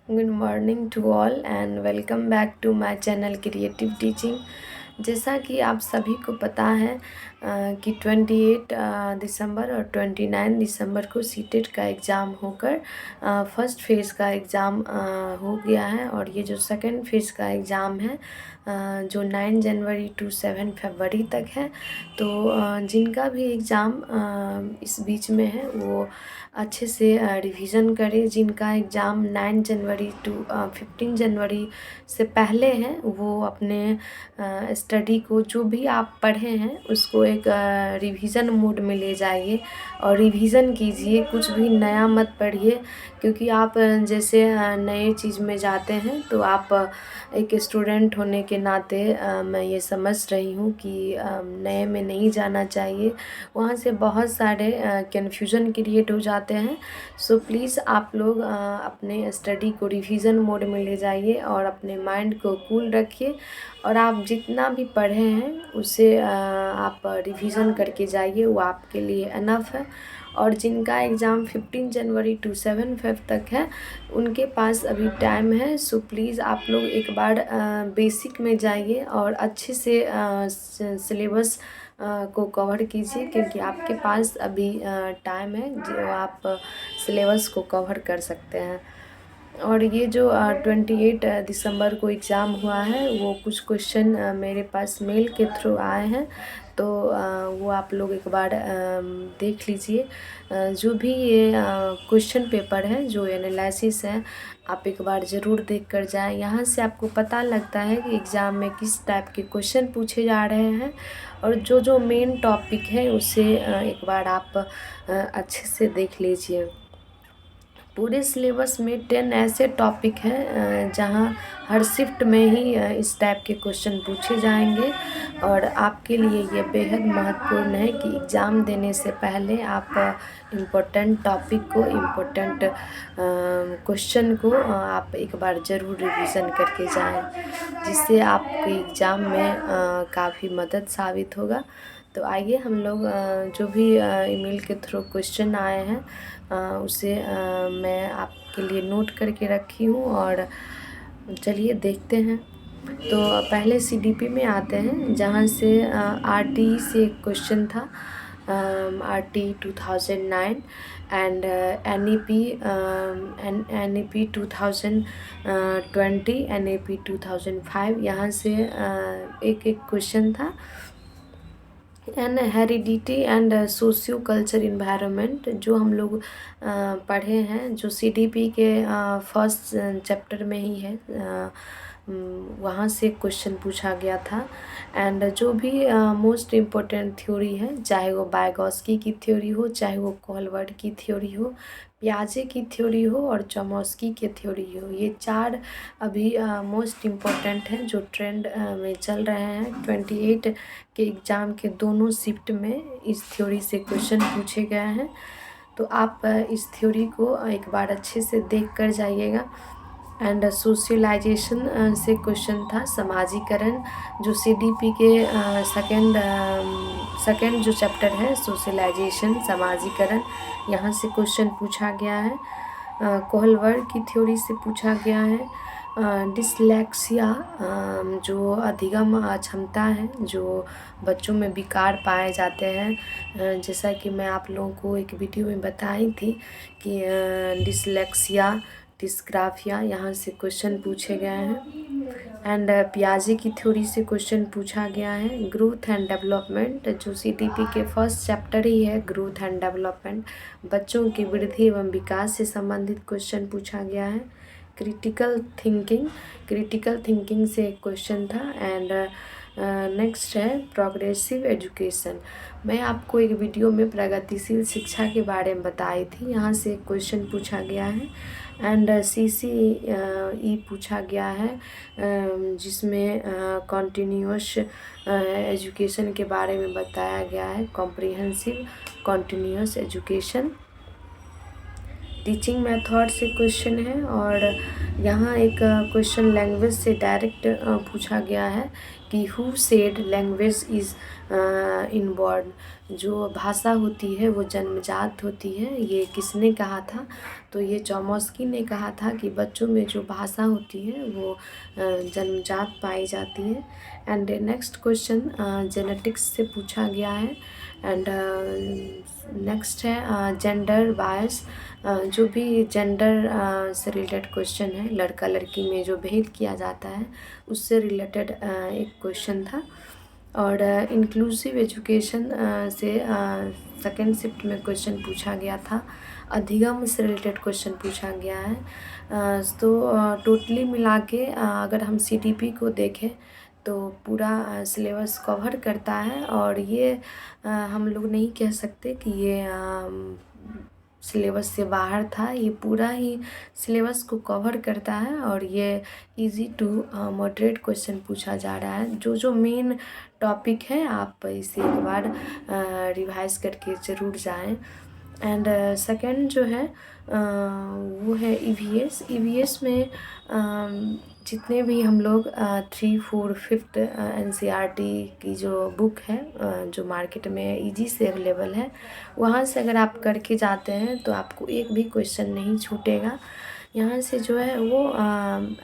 Good morning to all and welcome back to my channel creative teaching. जैसा कि आप सभी को पता है कि 28 दिसंबर और 29 दिसंबर को सीटेट का एग्ज़ाम होकर फर्स्ट फेज़ का एग्ज़ाम हो गया है। और ये जो सेकंड फेज़ का एग्ज़ाम है जो 9 जनवरी टू 7 फरवरी तक है। तो जिनका भी एग्ज़ाम इस बीच में है वो अच्छे से रिवीजन करें। जिनका एग्ज़ाम 9 जनवरी टू 15 जनवरी से पहले है वो अपने स्टडी को जो भी आप पढ़े हैं उसको एक रिवीजन मोड में ले जाइए और रिवीजन कीजिए। कुछ भी नया मत पढ़िए, क्योंकि आप जैसे नए चीज़ में जाते हैं तो आप एक स्टूडेंट होने के नाते मैं ये समझ रही हूँ कि नए में नहीं जाना चाहिए। वहाँ से बहुत सारे कन्फ्यूज़न क्रिएट हो जाते हैं। सो प्लीज़ आप लोग अपने स्टडी को रिवीजन मोड में ले जाइए और अपने माइंड को कूल रखिए। और आप जितना भी पढ़े हैं उसे आप रिवीजन करके जाइए, वो आपके लिए इनफ है। और जिनका एग्ज़ाम 15 जनवरी टू 7 फेब तक है उनके पास अभी टाइम है। सो प्लीज़ आप लोग एक बार बेसिक में जाइए और अच्छे से सिलेबस को कवर कीजिए, क्योंकि आपके पास अभी टाइम है जो आप सिलेबस को कवर कर सकते हैं। और ये जो 28 दिसंबर को एग्ज़ाम हुआ है वो कुछ क्वेश्चन मेरे पास मेल के थ्रू आए हैं, तो वो आप लोग एक बार देख लीजिए। जो भी ये क्वेश्चन पेपर है, जो एनालिसिस है, आप एक बार ज़रूर देख कर जाएँ। यहाँ से आपको पता लगता है कि एग्ज़ाम में किस टाइप के क्वेश्चन पूछे जा रहे हैं और जो जो मेन टॉपिक है उसे एक बार आप अच्छे से देख लीजिए। पूरे सिलेबस में 10 ऐसे टॉपिक हैं जहाँ हर शिफ्ट में ही इस टाइप के क्वेश्चन पूछे जाएंगे। और आपके लिए ये बेहद महत्वपूर्ण है कि एग्ज़ाम देने से पहले आप इम्पोर्टेंट टॉपिक को, इम्पोर्टेंट क्वेश्चन को आप एक बार ज़रूर रिवीजन करके जाएं, जिससे आपके एग्ज़ाम में काफ़ी मदद साबित होगा। तो आइए हम लोग जो भी ईमेल के थ्रू क्वेश्चन आए हैं उसे मैं आपके लिए नोट करके रखी हूँ और चलिए देखते हैं। तो पहले सीडीपी में आते हैं, जहाँ से आरटी से एक क्वेश्चन था, आरटी 2009 एंड एनईपी 2020, एनईपी 2005। यहाँ से एक एक क्वेश्चन था। And heredity and socio culture environment जो हम लोग पढ़े हैं, जो सीडीपी के फर्स्ट चैप्टर में ही है, वहाँ से क्वेश्चन पूछा गया था। एंड जो भी मोस्ट इम्पोर्टेंट थ्योरी है, चाहे वो वाइगॉस्की की थ्योरी हो, चाहे वो कोहलवर्ट की थ्योरी हो, पियाजे की थ्योरी हो और चॉम्स्की की थ्योरी हो, ये चार अभी मोस्ट इम्पोर्टेंट हैं जो ट्रेंड में चल रहे हैं। 28 के एग्ज़ाम के दोनों शिफ्ट में इस थ्योरी से क्वेश्चन पूछे गए हैं। तो आप इस थ्योरी को एक बार अच्छे से देख कर जाइएगा। एंड सोशलाइजेशन से क्वेश्चन था, समाजीकरण, जो सीडीपी के सेकंड जो चैप्टर है सोशलाइजेशन, समाजीकरण, यहाँ से क्वेश्चन पूछा गया है। कोहलवर्ट की थ्योरी से पूछा गया है। डिसलेक्सिया जो अधिगम अक्षमता है, जो बच्चों में विकार पाए जाते हैं, जैसा कि मैं आप लोगों को एक वीडियो में बताई थी कि डिसलेक्सिया, डिस्ग्राफिया, यहाँ से क्वेश्चन पूछे गए हैं। एंड पियाजे की थ्योरी से क्वेश्चन पूछा गया है। ग्रोथ एंड डेवलपमेंट, जो सीडीपी के फर्स्ट चैप्टर ही है, ग्रोथ एंड डेवलपमेंट, बच्चों की वृद्धि एवं विकास से संबंधित क्वेश्चन पूछा गया है। क्रिटिकल थिंकिंग से एक क्वेश्चन था। एंड नेक्स्ट है प्रोग्रेसिव एजुकेशन। मैं आपको एक वीडियो में प्रगतिशील शिक्षा के बारे में बताई थी, यहाँ से एक क्वेश्चन पूछा गया है। एंड CCE पूछा गया है, जिसमें कॉन्टिन्यूअस एजुकेशन के बारे में बताया गया है, comprehensive continuous education. Teaching method से क्वेश्चन है। और यहाँ एक क्वेश्चन लैंग्वेज से डायरेक्ट पूछा गया है कि who said language is inborn, जो भाषा होती है वो जन्मजात होती है, ये किसने कहा था? तो ये चॉम्स्की ने कहा था कि बच्चों में जो भाषा होती है वो जन्मजात पाई जाती है। एंड नेक्स्ट क्वेश्चन जेनेटिक्स से पूछा गया है। एंड नेक्स्ट है जेंडर बायस, जो भी जेंडर से रिलेटेड क्वेश्चन है, लड़का लड़की में जो भेद किया जाता है उससे रिलेटेड एक क्वेश्चन था। और इंक्लूसिव एजुकेशन से सेकेंड शिफ्ट में क्वेश्चन पूछा गया था। अधिगम से रिलेटेड क्वेश्चन पूछा गया है। तो टोटली मिला के अगर हम सीटीपी को देखें तो पूरा सिलेबस कवर करता है, और ये हम लोग नहीं कह सकते कि ये सिलेबस से बाहर था। ये पूरा ही सिलेबस को कवर करता है, और ये इजी टू मॉडरेट क्वेश्चन पूछा जा रहा है। जो जो मेन टॉपिक है आप इसे एक बार रिवाइज करके ज़रूर जाएं। एंड सेकंड जो है वो है ईवीएस। ईवीएस में जितने भी हम लोग 3, 4, 5 एनसीईआरटी की जो बुक है जो मार्केट में इजी से अवेलेबल है, वहाँ से अगर आप करके जाते हैं तो आपको एक भी क्वेश्चन नहीं छूटेगा। यहाँ से जो है वो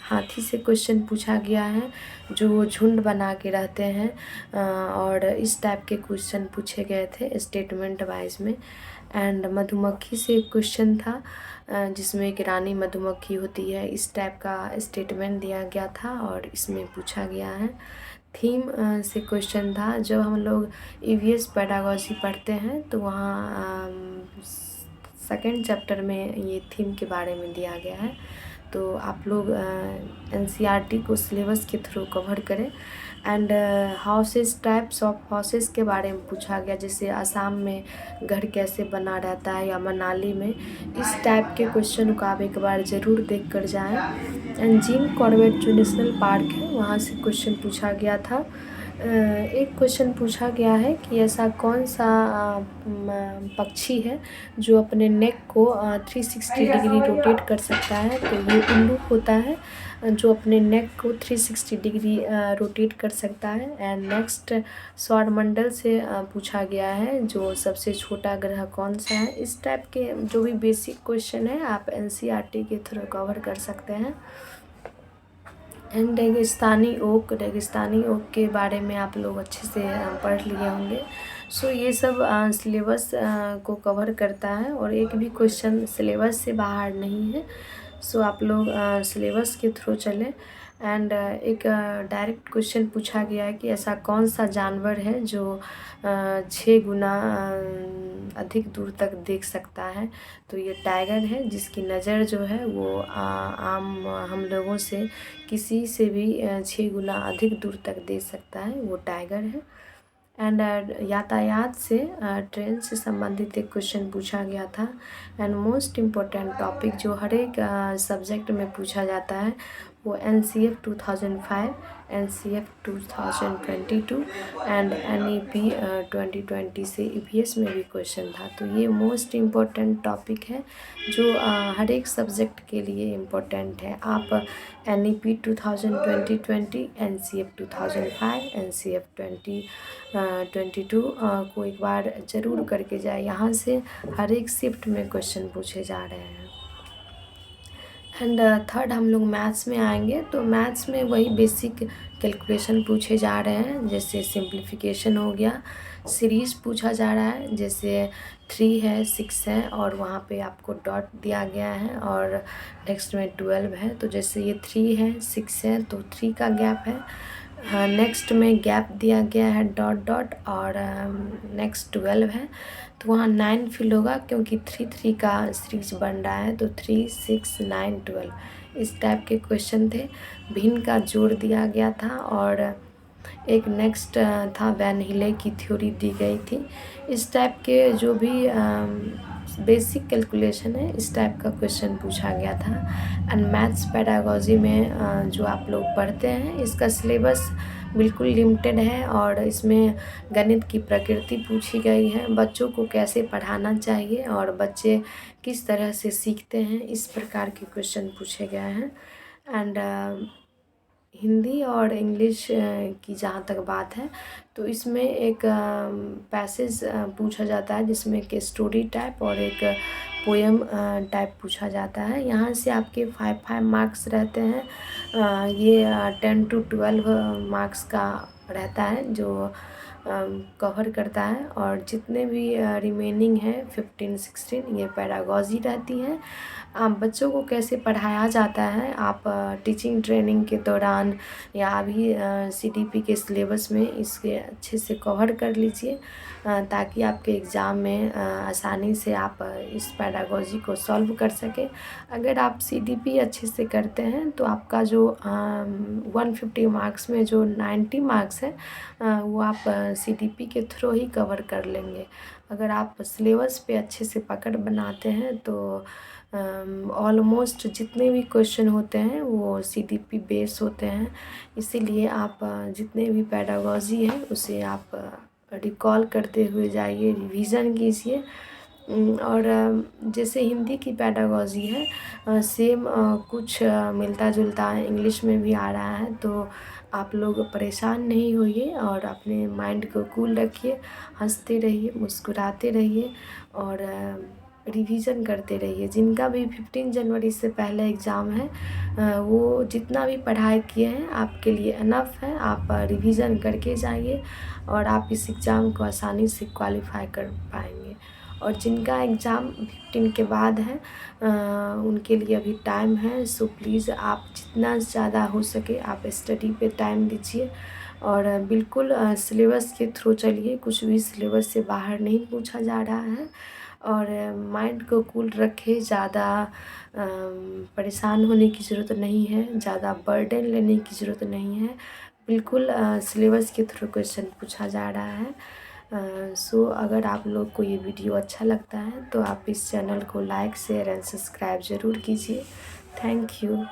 हाथी से क्वेश्चन पूछा गया है, जो झुंड बना के रहते हैं, और इस टाइप के क्वेश्चन पूछे गए थे स्टेटमेंट वाइज में। एंड मधुमक्खी से एक क्वेश्चन था जिसमें एक रानी मधुमक्खी होती है, इस टाइप का स्टेटमेंट दिया गया था और इसमें पूछा गया है। थीम से क्वेश्चन था। जब हम लोग ईवीएस पेडागोजी पढ़ते हैं तो वहाँ सेकेंड चैप्टर में ये थीम के बारे में दिया गया है। तो आप लोग एनसीईआरटी को सिलेबस के थ्रू कवर करें। And houses, types of houses के बारे में पूछा गया, जैसे आसाम में घर कैसे बना रहता है या मनाली में, इस टाइप के क्वेश्चन को आप एक बार ज़रूर देख कर जाएँ। एंड जिम कॉर्बेट जो नेशनल पार्क है वहाँ से क्वेश्चन पूछा गया था। एक क्वेश्चन पूछा गया है कि ऐसा कौन सा पक्षी है जो अपने नेक को 360 डिग्री रोटेट कर सकता है? तो ये उल्लू होता है जो अपने नेक को 360 डिग्री रोटेट कर सकता है। एंड नेक्स्ट सौरमंडल से पूछा गया है, जो सबसे छोटा ग्रह कौन सा है? इस टाइप के जो भी बेसिक क्वेश्चन है आप एनसीईआरटी के थ्रू कवर कर सकते हैं। एंड रेगिस्तानी ओक, रेगिस्तानी ओक के बारे में आप लोग अच्छे से पढ़ लिए होंगे। सो ये सब सिलेबस को कवर करता है, और एक भी क्वेश्चन सिलेबस से बाहर नहीं है। सो आप लोग सिलेबस के थ्रू चलें। एंड एक डायरेक्ट क्वेश्चन पूछा गया है कि ऐसा कौन सा जानवर है जो 6 गुना अधिक दूर तक देख सकता है? तो ये टाइगर है, जिसकी नज़र जो है वो आम हम लोगों से किसी से भी 6 गुना अधिक दूर तक देख सकता है, वो टाइगर है। एंड यातायात से ट्रेन से संबंधित एक क्वेश्चन पूछा गया था। एंड मोस्ट इम्पोर्टेंट टॉपिक जो हर एक सब्जेक्ट में पूछा जाता है वो NCF 2005, NCF 2022 एंड NEP 2020 से EVS में भी क्वेश्चन था। तो ये मोस्ट इम्पोर्टेंट टॉपिक है जो हर एक सब्जेक्ट के लिए इम्पोर्टेंट है। आप NEP 2020, NCF 2005, NCF 2022 को एक बार ज़रूर करके जाए। यहाँ से हर एक शिफ्ट में क्वेश्चन पूछे जा रहे हैं। एंड थर्ड हम लोग मैथ्स में आएंगे, तो मैथ्स में वही बेसिक कैलकुलेशन पूछे जा रहे हैं, जैसे सिंप्लीफिकेशन हो गया, सीरीज पूछा जा रहा है, जैसे 3 है, 6 है और वहाँ पे आपको डॉट दिया गया है, और नेक्स्ट में 12 है। तो जैसे ये 3 है, 6 है तो 3 का गैप है। नेक्स्ट में गैप दिया गया है डॉट डॉट, और नेक्स्ट 12 है तो वहाँ 9 फिल होगा, क्योंकि 3 3 का सीरीज बन रहा है। तो 3, 6, 9, 12 इस टाइप के क्वेश्चन थे। भिन्न का जोड़ दिया गया था, और एक नेक्स्ट था वैन हिले की थ्योरी दी गई थी। इस टाइप के जो भी बेसिक कैलकुलेशन है, इस टाइप का क्वेश्चन पूछा गया था। एंड मैथ्स पेडागोजी में जो आप लोग पढ़ते हैं, इसका सिलेबस बिल्कुल लिमिटेड है, और इसमें गणित की प्रकृति पूछी गई है, बच्चों को कैसे पढ़ाना चाहिए और बच्चे किस तरह से सीखते हैं, इस प्रकार के क्वेश्चन पूछे गए हैं। एंड हिंदी और इंग्लिश की जहाँ तक बात है तो इसमें एक पैसेज पूछा जाता है जिसमें कि स्टोरी टाइप और एक पोएम टाइप पूछा जाता है। यहाँ से आपके 5 मार्क्स रहते हैं। ये 10 to 12 मार्क्स का रहता है जो कवर करता है, और जितने भी रिमेनिंग है 15-16 ये पैरागॉजी रहती है। आप बच्चों को कैसे पढ़ाया जाता है, आप टीचिंग ट्रेनिंग के दौरान या अभी सीडीपी के सिलेबस में इसके अच्छे से कवर कर लीजिए ताकि आपके एग्ज़ाम में आसानी से आप इस पैडागोजी को सॉल्व कर सकें। अगर आप सीडीपी अच्छे से करते हैं तो आपका जो 150 मार्क्स में जो 90 मार्क्स है वो आप सीडीपी के थ्रू ही कवर कर लेंगे। अगर आप सिलेबस पे अच्छे से पकड़ बनाते हैं तो ऑलमोस्ट जितने भी क्वेश्चन होते हैं वो सीडीपी बेस होते हैं। इसीलिए आप जितने भी पैडागॉजी है उसे आप रिकॉल करते हुए जाइए, रिवीजन कीजिए। और जैसे हिंदी की पैडागॉजी है सेम कुछ मिलता जुलता इंग्लिश में भी आ रहा है, तो आप लोग परेशान नहीं होइए और अपने माइंड को कूल रखिए, हंसते रहिए, मुस्कुराते रहिए और रिवीजन करते रहिए। जिनका भी 15 जनवरी से पहले एग्ज़ाम है वो जितना भी पढ़ाई किए हैं आपके लिए इनफ है। आप रिवीजन करके जाइए और आप इस एग्ज़ाम को आसानी से क्वालिफाई कर पाएंगे। और जिनका एग्ज़ाम 15 के बाद है उनके लिए अभी टाइम है, सो प्लीज़ आप जितना ज़्यादा हो सके आप स्टडी पे टाइम दीजिए और बिल्कुल सिलेबस के थ्रू चलिए। कुछ भी सिलेबस से बाहर नहीं पूछा जा रहा है और माइंड को कूल रखें। ज़्यादा परेशान होने की ज़रूरत नहीं है, ज़्यादा बर्डन लेने की ज़रूरत नहीं है। बिल्कुल सिलेबस के थ्रू क्वेश्चन पूछा जा रहा है। सो अगर आप लोग को ये वीडियो अच्छा लगता है तो आप इस चैनल को लाइक शेयर एंड सब्सक्राइब ज़रूर कीजिए। Thank you.